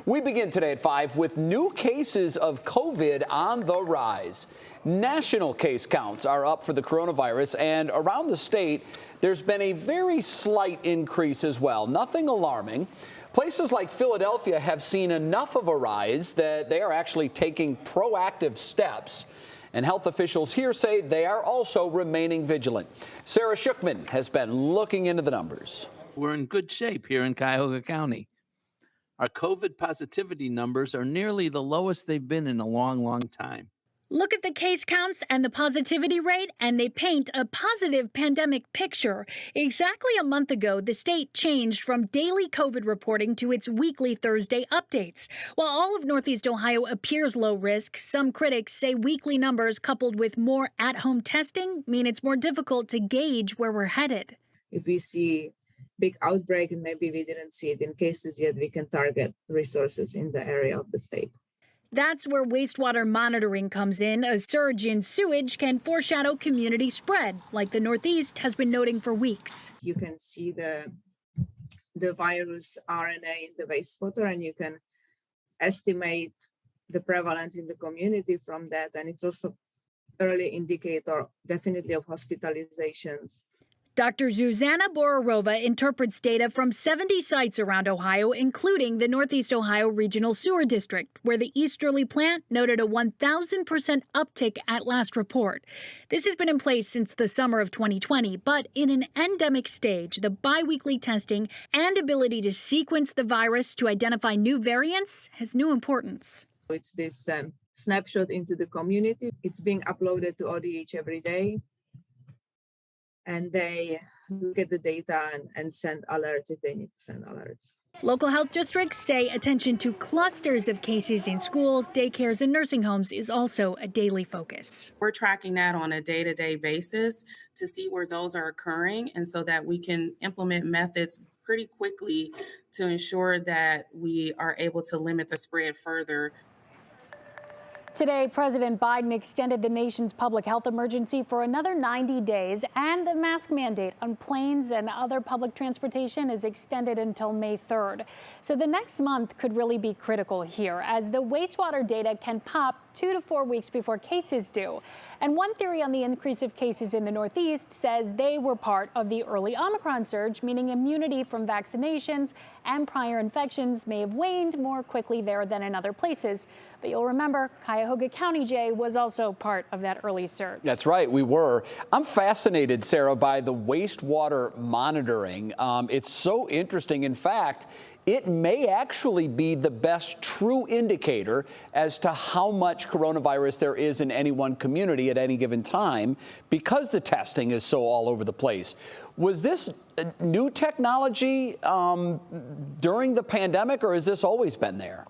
We begin today at 5 with new cases of COVID on the rise. National case counts are up for the coronavirus, and around the state, there's been a very slight increase as well. Nothing alarming. Places like Philadelphia have seen enough of a rise that they are actually taking proactive steps. And health officials here say they are also remaining vigilant. Sarah Schuchman has been looking into the numbers. We're in good shape here in Cuyahoga County. Our COVID positivity numbers are nearly the lowest they've been in a long, long time. Look at the case counts and the positivity rate, and they paint a positive pandemic picture. Exactly a month ago, the state changed from daily COVID reporting to its weekly Thursday updates. While all of Northeast Ohio appears low risk, some critics say weekly numbers coupled with more at-home testing mean it's more difficult to gauge where we're headed. If we see big outbreak and maybe we didn't see it in cases yet, we can target resources in the area of the state. That's where wastewater monitoring comes in. A surge in sewage can foreshadow community spread, like the Northeast has been noting for weeks. You can see the virus RNA in the wastewater, and you can estimate the prevalence in the community from that. And it's also early indicator, definitely, of hospitalizations. Dr. Zuzana Borarova interprets data from 70 sites around Ohio, including the Northeast Ohio Regional Sewer District, where the Easterly plant noted a 1,000% uptick at last report. This has been in place since the summer of 2020, but in an endemic stage, the biweekly testing and ability to sequence the virus to identify new variants has new importance. It's this snapshot into the community. It's being uploaded to ODH every day. And they look at the data and send alerts if they need to send alerts. Local health districts say attention to clusters of cases in schools, daycares, and nursing homes is also a daily focus. We're tracking that on a day-to-day basis to see where those are occurring, and so that we can implement methods pretty quickly to ensure that we are able to limit the spread further. Today, President Biden extended the nation's public health emergency for another 90 days, and the mask mandate on planes and other public transportation is extended until May 3rd. So the next month could really be critical here, as the wastewater data can pop 2 to 4 weeks before cases do. And one theory on the increase of cases in the Northeast says they were part of the early Omicron surge, meaning immunity from vaccinations and prior infections may have waned more quickly there than in other places. But you'll remember Cuyahoga County, Jay, was also part of that early surge. That's right, we were. I'm fascinated, Sarah, by the wastewater monitoring. It's so interesting. In fact, it may actually be the best true indicator as to how much coronavirus there is in any one community at any given time, because the testing is so all over the place. Was this new technology during the pandemic, or has this always been there?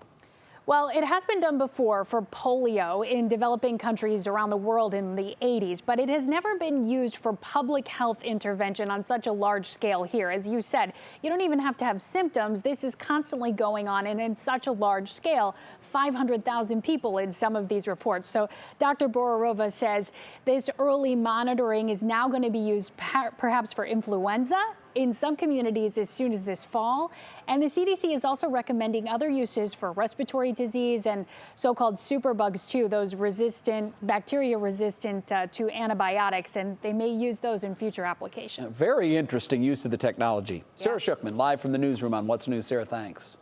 Well, it has been done before for polio in developing countries around the world in the 80s, but it has never been used for public health intervention on such a large scale here. As you said, you don't even have to have symptoms. This is constantly going on, and in such a large scale, 500,000 people in some of these reports. So Dr. Borarova says this early monitoring is now going to be used perhaps for influenza in some communities as soon as this fall. And the CDC is also recommending other uses for respiratory disease and so-called superbugs too, those bacteria resistant to antibiotics, and they may use those in future applications. Very interesting use of the technology. Sarah Schuchman, live from the newsroom on What's New. Sarah, thanks.